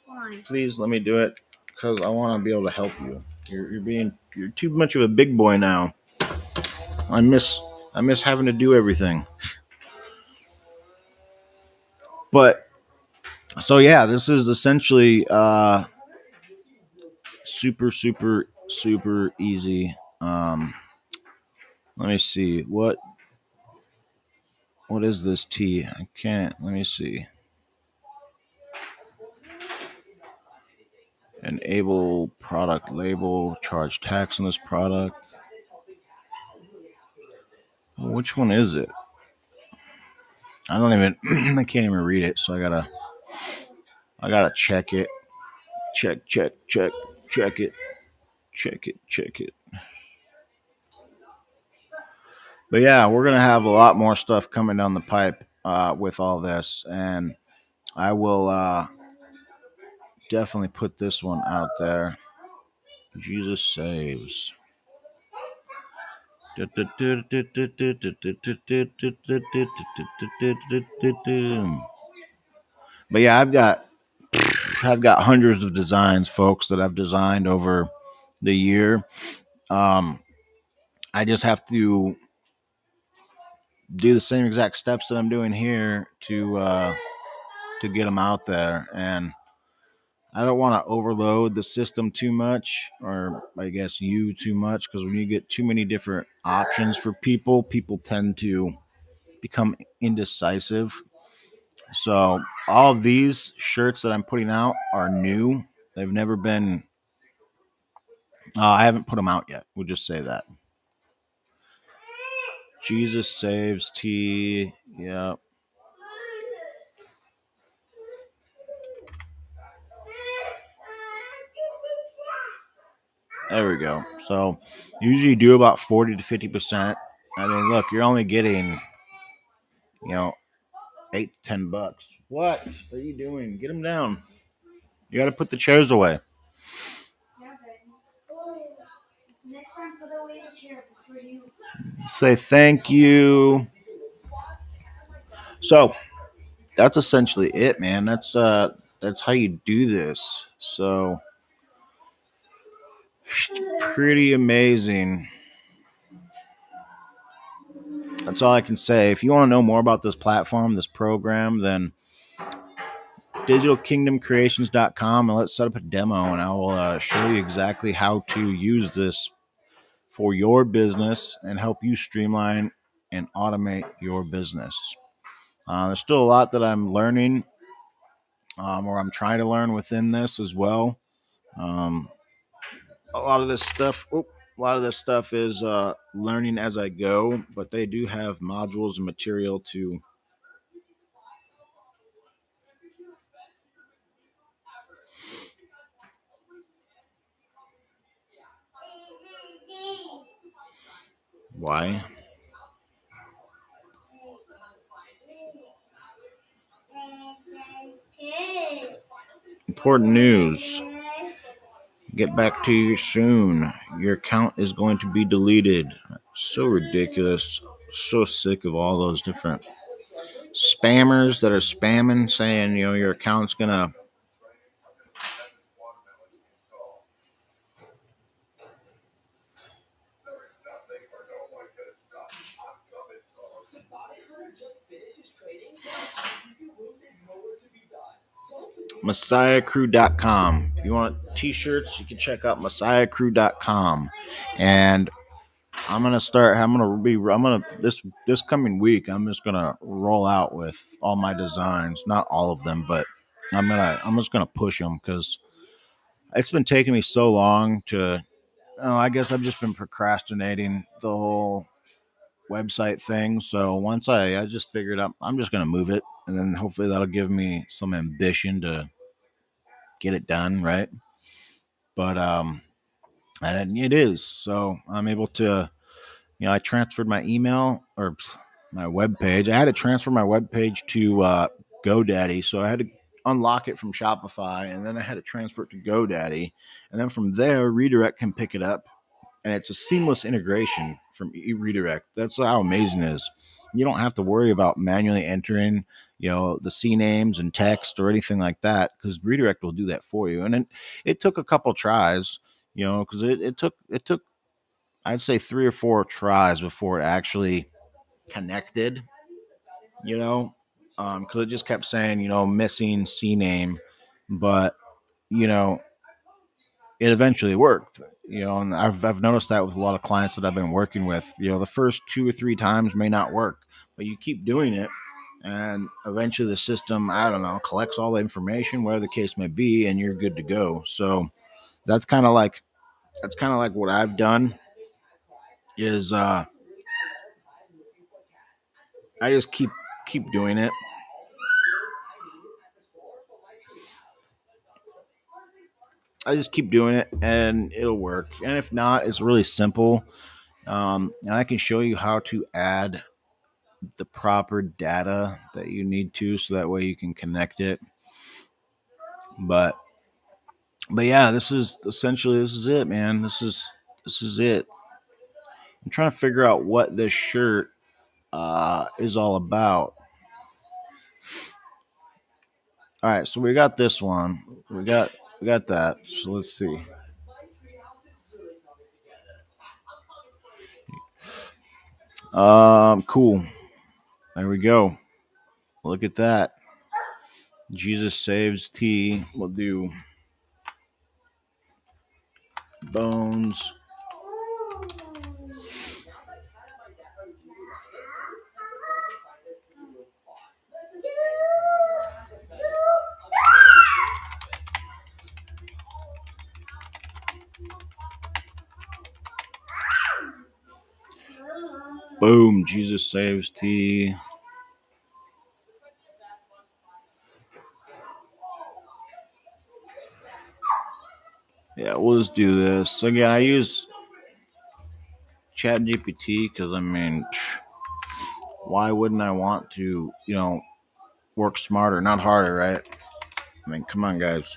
Why? Please let me do it because I want to be able to help you. You're too much of a big boy now. I miss having to do everything. But so yeah, this is essentially super easy. Let me see what is this tea? I can't. Let me see. Enable product label. Charge tax on this product. Which one is it? I don't even. I can't even read it. So I gotta check it. Check it. Check it. But yeah, we're gonna have a lot more stuff coming down the pipe with all this, and I will definitely put this one out there. Jesus saves. But yeah, I've got hundreds of designs, folks, that I've designed over the year. Um, I just have to do the same exact steps that I'm doing here to get them out there, and I don't want to overload the system too much, or I guess you too much, because when you get too many different options for people, people tend to become indecisive. So all of these shirts that I'm putting out are new. They've never been. I haven't put them out yet. We'll just say that. Jesus saves tea. Yeah. There we go. So usually do about 40 to 50%. I mean, look, you're only getting, you know, $8 to $10. What are you doing? Get them down. You got to put the chairs away. Next time, put away the chair for you. Say thank you. So that's essentially it, man. That's how you do this. So pretty amazing. That's all I can say. If you want to know more about this platform, this program, then digitalkingdomcreations.com, and let's set up a demo, and I will show you exactly how to use this for your business and help you streamline and automate your business. There's still a lot that I'm learning, or I'm trying to learn within this as well. Um, a lot of this stuff is learning as I go, but they do have modules and material to. Why? Important news. Get back to you soon. Your account is going to be deleted. So ridiculous. So sick of all those different spammers that are spamming, saying, your account's going to. MessiahCrew.com. If you want t-shirts, you can check out MessiahCrew.com. And I'm gonna start. I'm gonna this coming week. I'm just gonna roll out with all my designs. Not all of them, but I'm just gonna push them because it's been taking me so long to. Oh, I guess I've just been procrastinating the whole website thing. So once I just figured out, I'm just gonna move it, and then hopefully that'll give me some ambition to get it done right. But and it is. So I'm able to. I transferred my email or my web page. I had to transfer my web page to GoDaddy, so I had to unlock it from Shopify, and then I had to transfer it to GoDaddy, and then from there, Redirect can pick it up, and it's a seamless integration from Redirect. That's how amazing it is. You don't have to worry about manually entering, the C names and text or anything like that, because Redirect will do that for you. And it took a couple tries, because it took I'd say 3 or 4 tries before it actually connected, because it just kept saying, missing C name, but you know, it eventually worked. And I've noticed that with a lot of clients that I've been working with. The first 2 or 3 times may not work, but you keep doing it, and eventually the system, I don't know, collects all the information, whatever the case may be, and you're good to go. So that's kind of like what I've done is I just keep doing it. I just keep doing it and it'll work. And if not, it's really simple. And I can show you how to add the proper data that you need to, so that way you can connect it. But yeah, this is it, man. This is it. I'm trying to figure out what this shirt is all about. All right, so we got this one. We got that. So let's see. Cool. There we go. Look at that. Jesus saves T. We'll do bones. Boom. Jesus saves T. Yeah, we'll just do this. Again, I use ChatGPT because, why wouldn't I want to, work smarter, not harder, right? Come on, guys.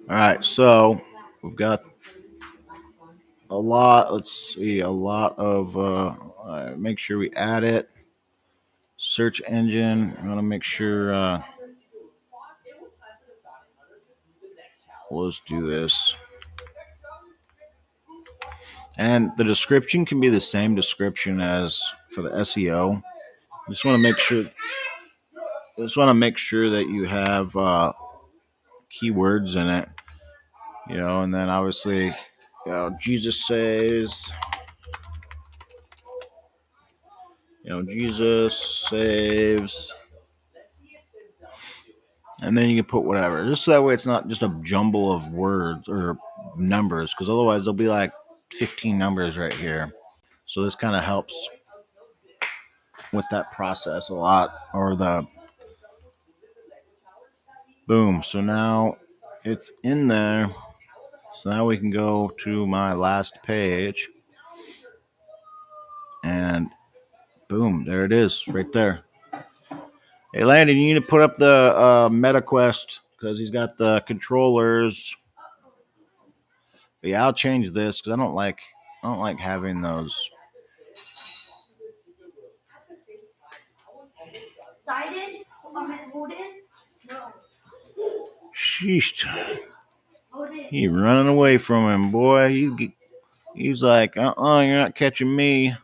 All right, so we've got a lot. Let's see, a lot of. Make sure we add it. Search engine. I want to make sure. Let's do this. And the description can be the same description as for the SEO. Just want to make sure. Just want to make sure that you have keywords in it, and then obviously, Jesus says, Jesus saves, and then you can put whatever, just so that way it's not just a jumble of words or numbers, because otherwise there'll be like 15 numbers right here. So this kind of helps with that process a lot, or the boom. So now it's in there. So now we can go to my last page, and boom, there it is, right there. Hey, Landon, you need to put up the MetaQuest because he's got the controllers. But yeah, I'll change this because I don't like having those. Sided? Hooded? No. Sheesh, Hooded. he running away from him, boy. He's like, you're not catching me.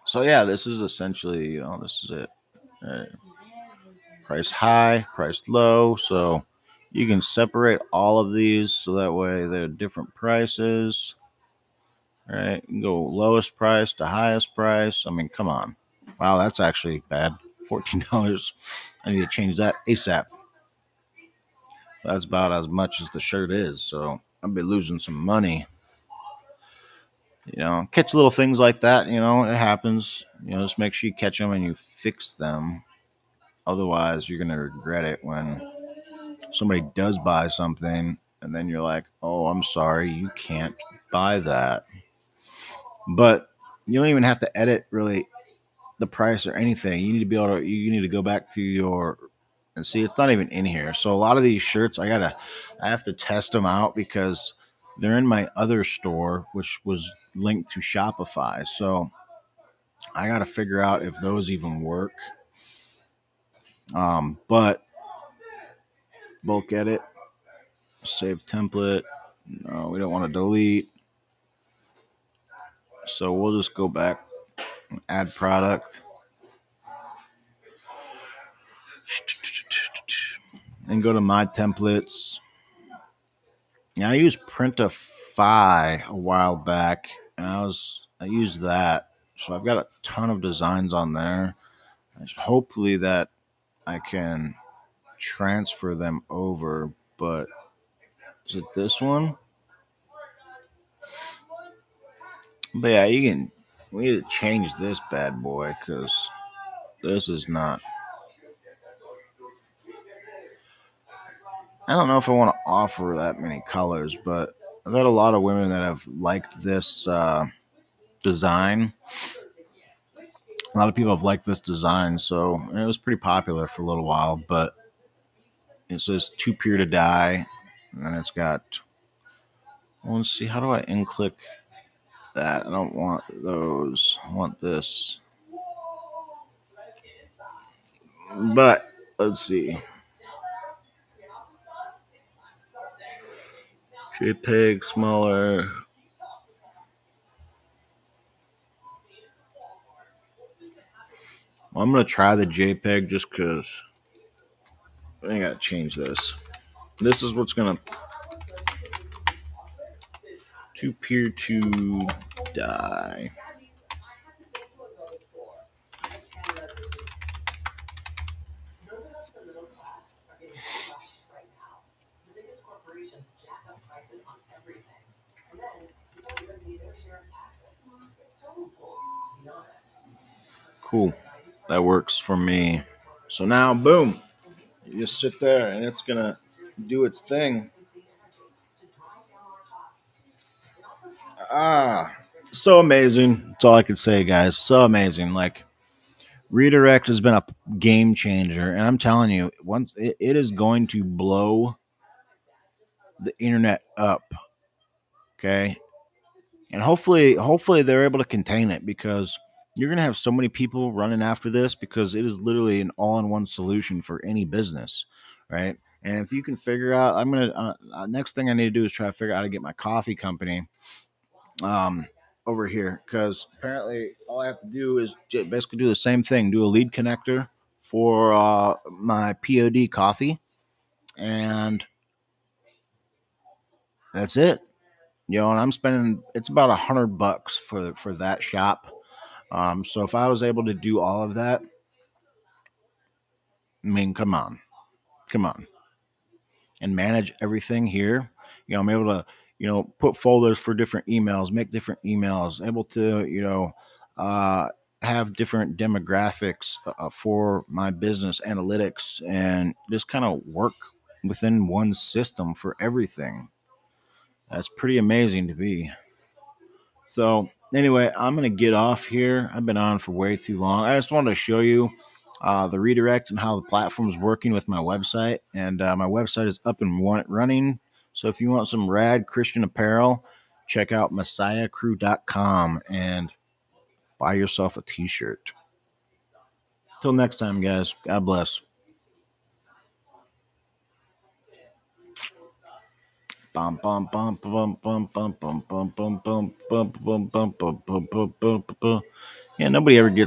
So yeah, this is essentially, this is it. All right. price high, price low. So you can separate all of these so that way they're different prices. All right, you can go lowest price to highest price. I mean, come on. Wow, that's actually bad. $14. I need to change that ASAP. That's about as much as the shirt is. So I'll be losing some money. Catch little things like that. It happens. Just make sure you catch them and you fix them. Otherwise, you're going to regret it when somebody does buy something and then you're like, oh, I'm sorry, you can't buy that. But you don't even have to edit really the price or anything. You need to be able to, you need to go back to your, and see, it's not even in here. So a lot of these shirts, I have to test them out because they're in my other store, which was linked to Shopify. So I got to figure out if those even work. But bulk edit, save template. No, we don't want to delete. So we'll just go back, add product, and go to my templates. Now I used Printify a while back, and I used that. So I've got a ton of designs on there. Hopefully that I can transfer them over. But is it this one? But yeah, we need to change this bad boy because this is not. I don't know if I want to offer that many colors, but I've had a lot of women that have liked this design. A lot of people have liked this design, so it was pretty popular for a little while. But it says too pure to die, and then it's got. Well, let's see. How do I click that? I don't want those. I want this. But let's see. JPEG smaller. Well, I'm gonna try the JPEG just because I gotta change this. This is what's gonna too pure to die. Those of us in the middle class are getting crushed right now. The biggest corporations jack up prices on everything, and then you don't even pay their share of taxes. It's total bull, to be honest. Cool. That works for me. So now, boom, you just sit there and it's gonna do its thing. So amazing. That's all I could say, guys. So amazing. Like, redirect has been a game changer, and I'm telling you, once it is going to blow the internet up. Okay, and hopefully they're able to contain it because you're gonna have so many people running after this because it is literally an all-in-one solution for any business, right? And if you can figure out, I'm gonna next thing I need to do is try to figure out how to get my coffee company over here because apparently all I have to do is basically do the same thing, do a lead connector for my POD coffee, and that's it. And I'm spending it's about $100 for that shop. So if I was able to do all of that, I mean, come on, and manage everything here. I'm able to, put folders for different emails, make different emails, able to, uh, have different demographics for my business analytics, and just kind of work within one system for everything. That's pretty amazing to be. So anyway, I'm gonna get off here. I've been on for way too long. I just wanted to show you the redirect and how the platform is working with my website. And my website is up and running. So if you want some rad Christian apparel, check out messiahcrew.com and buy yourself a t-shirt. Till next time, guys. God bless. Bum bum bum bum bum bum bum bum bum bum bum bum bum bum bum bum bum. Yeah, nobody ever gets